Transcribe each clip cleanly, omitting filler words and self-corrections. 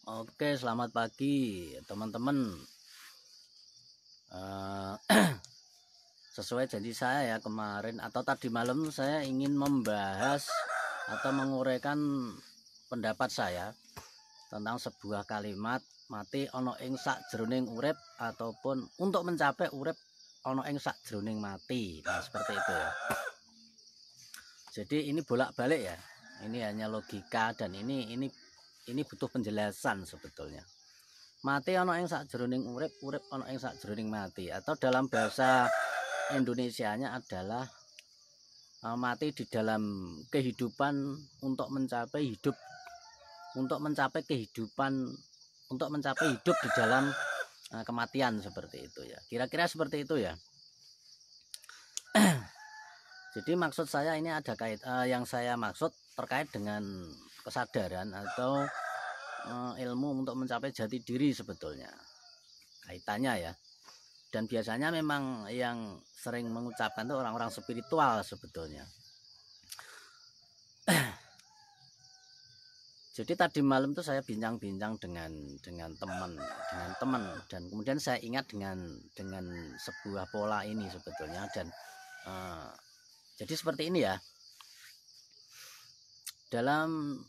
Oke, selamat pagi teman-teman. Eh, Sesuai janji saya ya kemarin atau tadi malam, saya ingin membahas atau menguraikan pendapat saya tentang sebuah kalimat mati ono ing sakjroning urip ataupun untuk mencapai urip ono ing sakjroning mati. Nah, seperti itu ya. Jadi ini bolak-balik ya. Ini hanya logika dan ini butuh penjelasan sebetulnya. Mati ana ing sakjroning urip, urip ana ing sakjroning mati, atau dalam bahasa Indonesianya adalah mati di dalam kehidupan untuk mencapai hidup, untuk mencapai kehidupan, untuk mencapai hidup di dalam kematian, seperti itu ya. Kira-kira seperti itu ya. Jadi maksud saya ini ada yang saya maksud terkait dengan kesadaran atau ilmu untuk mencapai jati diri sebetulnya kaitannya ya. Dan biasanya memang yang sering mengucapkan itu orang-orang spiritual sebetulnya. Jadi tadi malam tuh saya bincang-bincang dengan teman dan kemudian saya ingat dengan sebuah pola ini sebetulnya. Dan jadi seperti ini ya. Dalam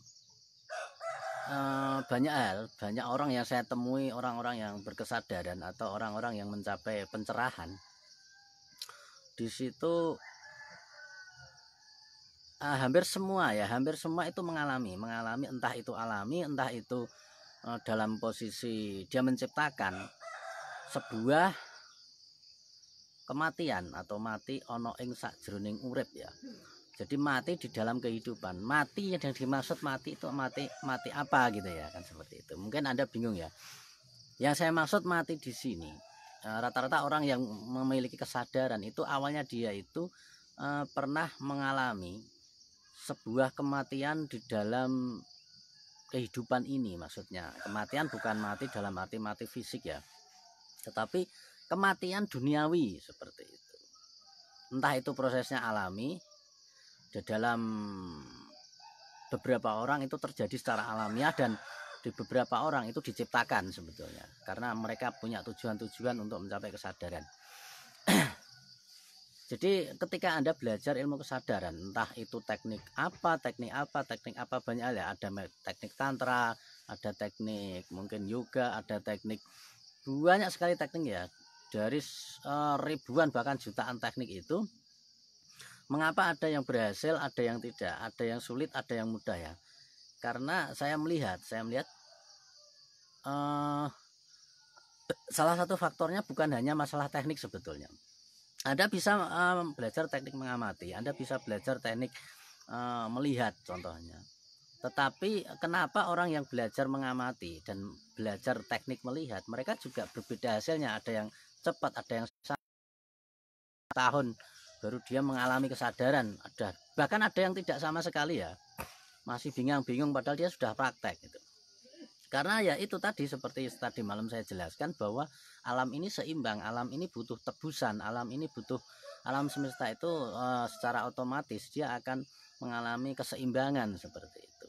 banyak orang yang saya temui, orang-orang yang berkesadaran atau orang-orang yang mencapai pencerahan, di situ hampir semua itu mengalami entah itu alami, entah itu dalam posisi dia menciptakan sebuah kematian atau mati ono ing sakjroning urip ya. Jadi mati di dalam kehidupan. Mati yang dimaksud mati itu mati apa gitu ya, kan seperti itu. Mungkin Anda bingung ya. Yang saya maksud mati di sini, rata-rata orang yang memiliki kesadaran itu awalnya dia itu pernah mengalami sebuah kematian di dalam kehidupan ini. Maksudnya kematian bukan mati dalam arti mati fisik ya, tetapi kematian duniawi seperti itu. Entah itu prosesnya alami, di dalam beberapa orang itu terjadi secara alamiah, dan di beberapa orang itu diciptakan sebetulnya karena mereka punya tujuan-tujuan untuk mencapai kesadaran. Jadi ketika Anda belajar ilmu kesadaran, entah itu teknik apa banyak ya. Ada teknik tantra, ada teknik mungkin yoga, ada teknik, banyak sekali teknik ya. Dari ribuan bahkan jutaan teknik itu, mengapa ada yang berhasil, ada yang tidak, ada yang sulit, ada yang mudah ya. Karena saya melihat salah satu faktornya bukan hanya masalah teknik sebetulnya. Anda bisa belajar teknik mengamati, Anda bisa belajar teknik melihat contohnya. Tetapi kenapa orang yang belajar mengamati dan belajar teknik melihat, mereka juga berbeda hasilnya. Ada yang cepat, ada yang tahun baru dia mengalami kesadaran, bahkan ada yang tidak sama sekali ya, masih bingung padahal dia sudah praktek gitu. Karena ya itu tadi, seperti tadi malam saya jelaskan bahwa alam ini seimbang, alam ini butuh tebusan, alam semesta itu secara otomatis dia akan mengalami keseimbangan seperti itu.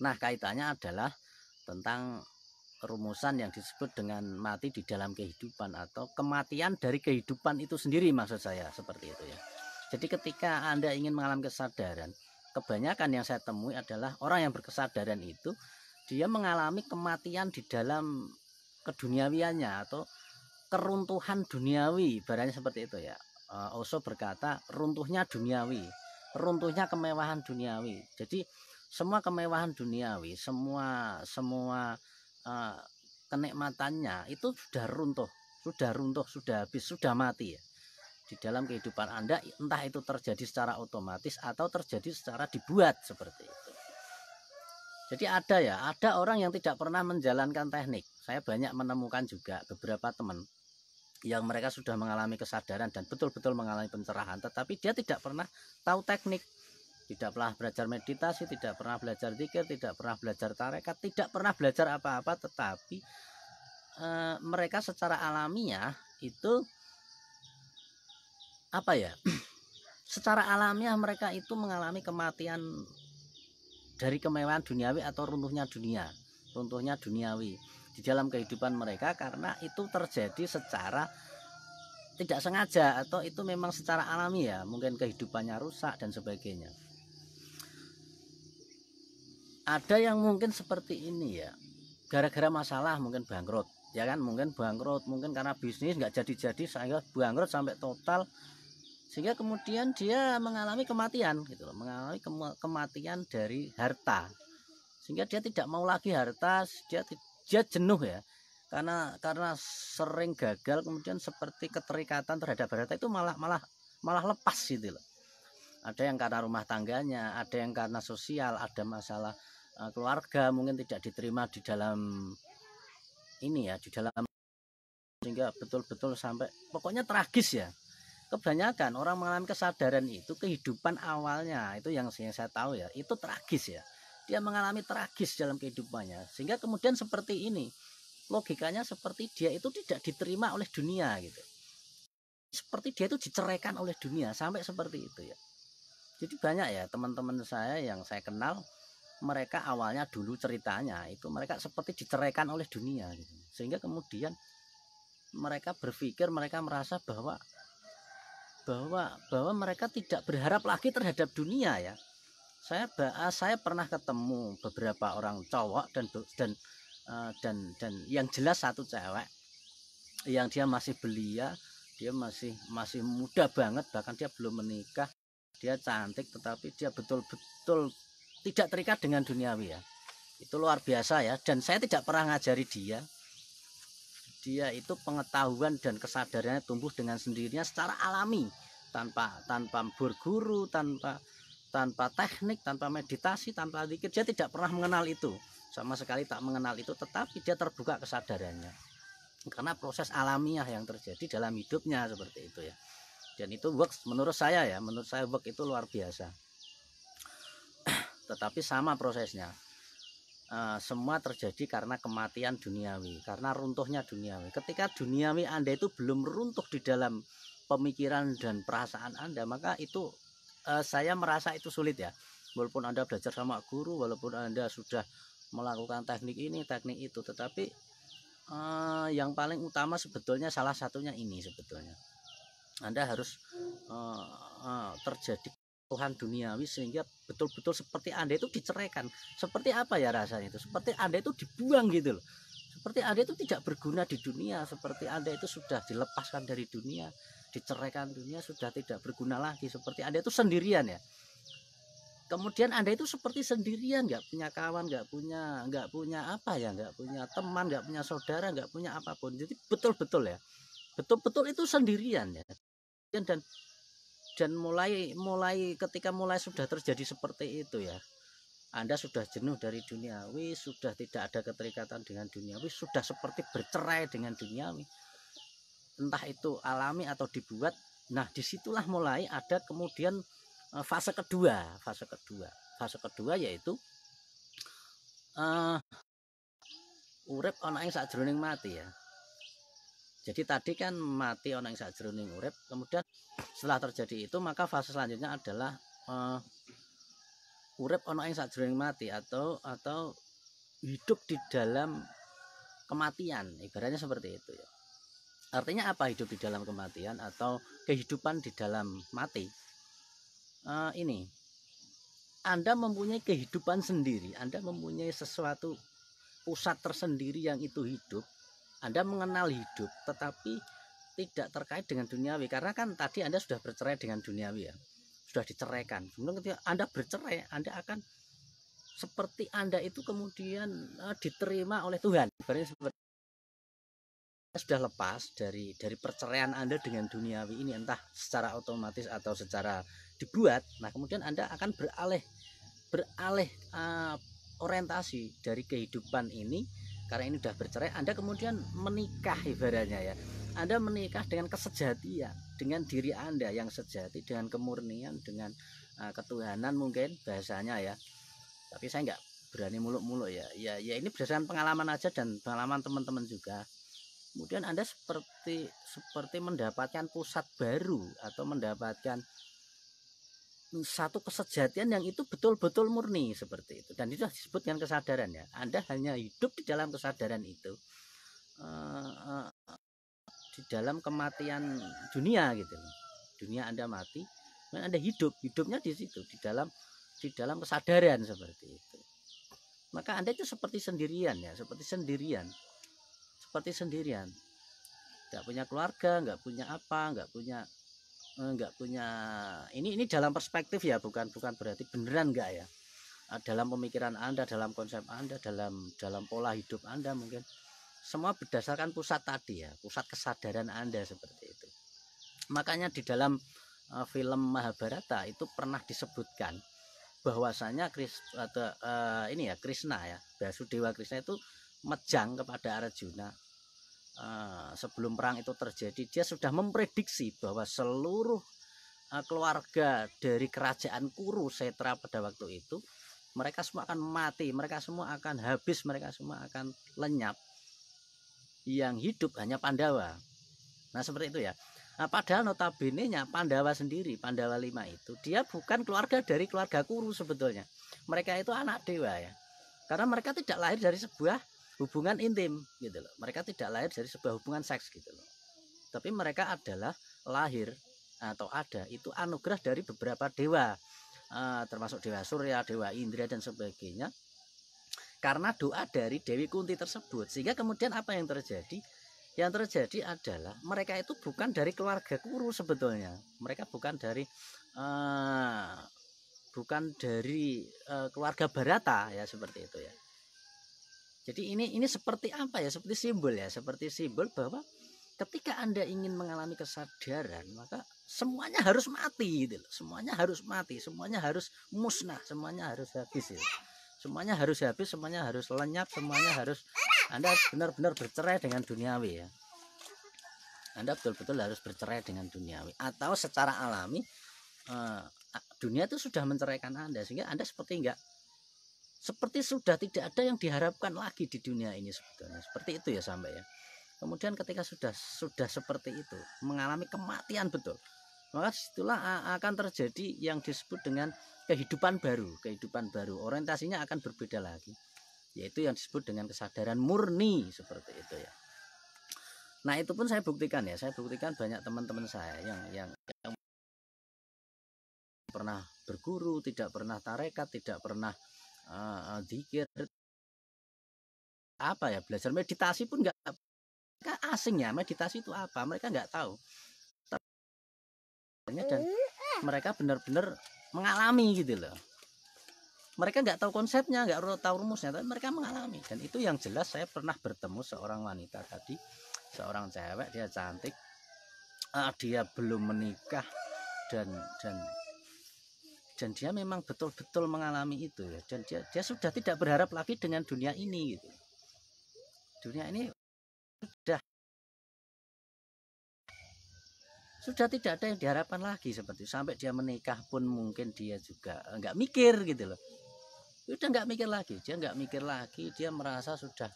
Nah, kaitannya adalah tentang rumusan yang disebut dengan mati di dalam kehidupan atau kematian dari kehidupan itu sendiri, maksud saya seperti itu ya. Jadi ketika Anda ingin mengalami kesadaran, kebanyakan yang saya temui adalah orang yang berkesadaran itu dia mengalami kematian di dalam keduniawiannya atau keruntuhan duniawi, ibaratnya seperti itu ya. Osho berkata runtuhnya duniawi, runtuhnya kemewahan duniawi. Jadi semua kemewahan duniawi, semua kenikmatannya itu sudah runtuh, sudah habis, sudah mati ya. Di dalam kehidupan Anda, entah itu terjadi secara otomatis atau terjadi secara dibuat seperti itu. Jadi ada orang yang tidak pernah menjalankan teknik. Saya banyak menemukan juga beberapa teman yang mereka sudah mengalami kesadaran dan betul-betul mengalami pencerahan, tetapi dia tidak pernah tahu teknik, tidak pernah belajar meditasi, tidak pernah belajar zikir, tidak pernah belajar tarekat, tidak pernah belajar apa-apa, tetapi mereka secara alamiah itu secara alamiah mereka itu mengalami kematian dari kemewahan duniawi atau runtuhnya dunia. runtuhnya duniawi di dalam kehidupan mereka, karena itu terjadi secara tidak sengaja atau itu memang secara alami ya, mungkin kehidupannya rusak dan sebagainya. Ada yang mungkin seperti ini ya, gara-gara masalah mungkin bangkrut, ya kan, mungkin bangkrut, mungkin karena bisnis nggak jadi-jadi sehingga bangkrut sampai total, sehingga kemudian dia mengalami kematian gitu loh, mengalami kematian dari harta, sehingga dia tidak mau lagi harta, dia jenuh ya, karena sering gagal, kemudian seperti keterikatan terhadap harta itu malah lepas gitu loh. Ada yang karena rumah tangganya, ada yang karena sosial, ada masalah keluarga, mungkin tidak diterima di dalam ini ya, di dalam, sehingga betul-betul sampai pokoknya tragis ya. Kebanyakan orang mengalami kesadaran itu kehidupan awalnya itu yang saya tahu ya, itu tragis ya. Dia mengalami tragis dalam kehidupannya, sehingga kemudian seperti ini. Logikanya seperti dia itu tidak diterima oleh dunia gitu. Seperti dia itu diceraikan oleh dunia, sampai seperti itu ya. Jadi banyak ya teman-teman saya yang saya kenal, mereka awalnya dulu ceritanya itu mereka seperti diceraikan oleh dunia gitu. Sehingga kemudian mereka berpikir, mereka merasa bahwa mereka tidak berharap lagi terhadap dunia ya. Saya pernah ketemu beberapa orang cowok dan yang jelas satu cewek yang dia masih belia, dia masih muda banget, bahkan dia belum menikah, dia cantik, tetapi dia betul-betul tidak terikat dengan duniawi ya. Itu luar biasa ya, dan saya tidak pernah ngajari dia itu pengetahuan dan kesadarannya tumbuh dengan sendirinya secara alami, tanpa berguru, tanpa teknik, tanpa meditasi, tanpa zikir. Dia tidak pernah mengenal itu, sama sekali tak mengenal itu, tetapi dia terbuka kesadarannya karena proses alamiah yang terjadi dalam hidupnya seperti itu ya. Dan itu works menurut saya ya, menurut saya work itu luar biasa. Tetapi sama prosesnya, semua terjadi karena kematian duniawi, karena runtuhnya duniawi. Ketika duniawi Anda itu belum runtuh di dalam pemikiran dan perasaan Anda, maka itu saya merasa itu sulit ya. Walaupun Anda belajar sama guru, walaupun Anda sudah melakukan teknik ini, teknik itu, tetapi yang paling utama sebetulnya salah satunya ini sebetulnya. Anda harus terjadi Tuhan duniawi, sehingga betul-betul seperti Anda itu diceraikan. Seperti apa ya rasanya itu? Seperti Anda itu dibuang gitu loh. Seperti Anda itu tidak berguna di dunia, seperti Anda itu sudah dilepaskan dari dunia, diceraikan dunia, sudah tidak berguna lagi, seperti Anda itu sendirian ya. Kemudian Anda itu seperti sendirian, nggak punya kawan, nggak punya apa ya, nggak punya teman, nggak punya saudara, nggak punya apapun. Jadi betul-betul ya, betul-betul itu sendirian ya. Dan mulai ketika sudah terjadi seperti itu ya, Anda sudah jenuh dari duniawi, sudah tidak ada keterikatan dengan duniawi, sudah seperti bercerai dengan duniawi, entah itu alami atau dibuat. Nah, disitulah mulai ada kemudian fase kedua yaitu urip ana ing sajroning mati ya. Jadi tadi kan mati ana ing sajroning urip, kemudian setelah terjadi itu maka fase selanjutnya adalah urip ana ing sajroning mati atau hidup di dalam kematian, ibaratnya seperti itu ya. Artinya apa hidup di dalam kematian atau kehidupan di dalam mati? Ini Anda mempunyai kehidupan sendiri, Anda mempunyai sesuatu pusat tersendiri yang itu hidup. Anda mengenal hidup, tetapi tidak terkait dengan duniawi, karena kan tadi Anda sudah bercerai dengan duniawi ya, sudah diceraikan. Kemudian ketika Anda bercerai, Anda akan seperti Anda itu kemudian diterima oleh Tuhan. Seperti sudah lepas dari perceraian Anda dengan duniawi ini, entah secara otomatis atau secara dibuat. Nah, kemudian Anda akan beralih orientasi dari kehidupan ini, karena ini sudah bercerai. Anda kemudian menikah, ibaratnya ya, Anda menikah dengan kesejatian, dengan diri Anda yang sejati, dengan kemurnian, dengan ketuhanan mungkin bahasanya ya. Tapi saya nggak berani muluk-muluk ya ini berdasarkan pengalaman aja dan pengalaman teman-teman juga. Kemudian Anda seperti mendapatkan pusat baru atau mendapatkan satu kesejatian yang itu betul-betul murni seperti itu, dan itu disebut dengan kesadaran ya. Anda hanya hidup di dalam kesadaran itu, di dalam kematian dunia gitu. Dunia Anda mati, dan Anda hidupnya di situ, di dalam kesadaran seperti itu. Maka Anda itu seperti sendirian ya, seperti sendirian, nggak punya keluarga, nggak punya apa, nggak punya ini dalam perspektif ya, bukan berarti beneran enggak ya. Dalam pemikiran Anda, dalam konsep Anda, dalam pola hidup Anda, mungkin semua berdasarkan pusat tadi ya, pusat kesadaran Anda seperti itu. Makanya di dalam film Mahabharata itu pernah disebutkan bahwasanya Krishna ya, Basudewa Krishna itu mejang kepada Arjuna. Sebelum perang itu terjadi, dia sudah memprediksi bahwa seluruh keluarga dari kerajaan Kurusetra pada waktu itu, mereka semua akan mati, mereka semua akan habis, mereka semua akan lenyap. Yang hidup hanya Pandawa. Nah seperti itu ya. Nah, padahal notabene-nya Pandawa sendiri, Pandawa 5 itu, dia bukan keluarga dari keluarga Kuru sebetulnya. Mereka itu anak dewa ya. Karena mereka tidak lahir dari sebuah hubungan intim gitu loh. Mereka tidak lahir dari sebuah hubungan seks gitu loh. Tapi mereka adalah lahir atau ada itu anugerah dari beberapa dewa, termasuk Dewa Surya, Dewa Indra dan sebagainya. Karena doa dari Dewi Kunti tersebut, sehingga kemudian apa yang terjadi? Yang terjadi adalah mereka itu bukan dari keluarga Kuru sebetulnya. Mereka bukan dari keluarga Barata ya, seperti itu ya. Jadi ini seperti apa ya? Seperti simbol ya, seperti simbol bahwa ketika Anda ingin mengalami kesadaran, maka semuanya harus mati gitu loh. Semuanya harus mati, semuanya harus musnah, semuanya harus habis gitu. Semuanya harus habis, semuanya harus lenyap, semuanya harus, Anda benar-benar bercerai dengan duniawi ya. Anda betul-betul harus bercerai dengan duniawi, atau secara alami dunia itu sudah menceraikan Anda, sehingga Anda seperti sudah tidak ada yang diharapkan lagi di dunia ini sebetulnya. Seperti itu ya sampai ya. Kemudian ketika sudah seperti itu, mengalami kematian betul, maka disitulah akan terjadi yang disebut dengan kehidupan baru. Orientasinya akan berbeda lagi, yaitu yang disebut dengan kesadaran murni seperti itu ya. Nah itu pun saya buktikan ya, banyak teman-teman saya yang pernah berguru, tidak pernah tarekat, tidak pernah zikir, apa ya, belajar meditasi pun nggak, asing ya, meditasi itu apa, mereka nggak tahu. Dan mereka benar-benar mengalami gitu loh. Mereka nggak tahu konsepnya, nggak tahu rumusnya, tapi mereka mengalami. Dan itu yang jelas, saya pernah bertemu seorang wanita tadi, seorang cewek, dia cantik, dia belum menikah, dan dia memang betul-betul mengalami itu ya. Dan dia sudah tidak berharap lagi dengan dunia ini gitu. Dunia ini sudah tidak ada yang diharapkan lagi seperti itu. Sampai dia menikah pun mungkin dia juga nggak mikir gitu loh. Udah nggak mikir lagi, dia merasa sudah,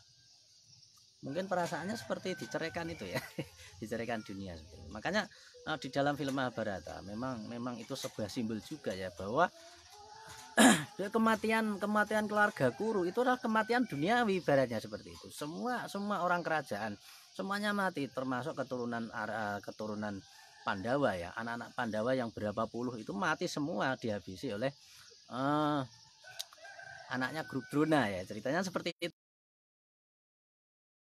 mungkin perasaannya seperti diceraikan itu ya. Diceraikan dunia. Makanya di dalam film Mahabharata memang itu sebuah simbol juga ya, bahwa kematian keluarga Kuru itu adalah kematian duniawi ibaratnya seperti itu. Semua orang kerajaan semuanya mati, termasuk keturunan Pandawa ya, anak-anak Pandawa yang berapa puluh itu mati semua, dihabisi oleh anaknya grup Drona ya, ceritanya seperti itu.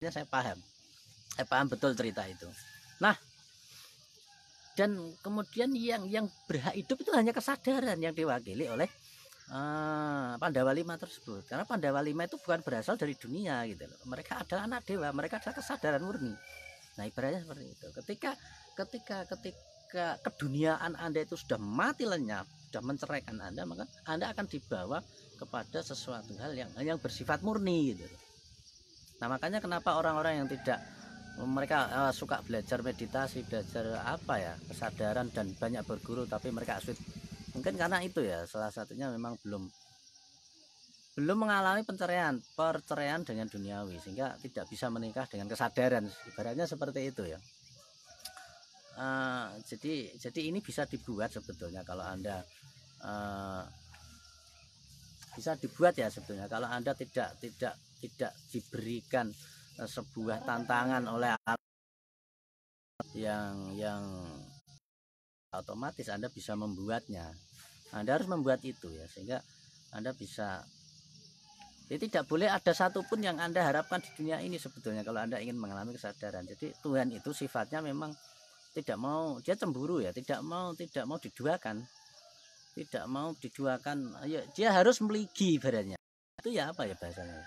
Saya paham betul cerita itu. Nah, dan kemudian yang berhak hidup itu hanya kesadaran yang diwakili oleh Pandawa 5 tersebut. Karena Pandawa 5 itu bukan berasal dari dunia gitu loh. Mereka adalah anak dewa, mereka adalah kesadaran murni. Nah ibaratnya seperti itu. Ketika keduniaan Anda itu sudah mati lenyap, sudah menceraikan Anda, maka Anda akan dibawa kepada sesuatu hal yang bersifat murni gitu. Nah makanya kenapa orang-orang yang tidak, mereka suka belajar meditasi, belajar apa ya, kesadaran dan banyak berguru, tapi mereka sulit. Mungkin karena itu ya, salah satunya memang belum mengalami perceraian dengan duniawi, sehingga tidak bisa menikah dengan kesadaran, ibaratnya seperti itu ya. Jadi ini bisa dibuat sebetulnya kalau Anda bisa dibuat ya sebetulnya. Kalau Anda tidak diberikan sebuah tantangan oleh yang otomatis Anda bisa membuatnya. Anda harus membuat itu ya, sehingga Anda bisa. Jadi tidak boleh ada satupun yang Anda harapkan di dunia ini sebetulnya kalau Anda ingin mengalami kesadaran. Jadi Tuhan itu sifatnya memang tidak mau, dia cemburu ya, tidak mau diduakan. Tidak mau diduakan, ya, dia harus meligi ibaratnya. Itu ya apa ya bahasanya?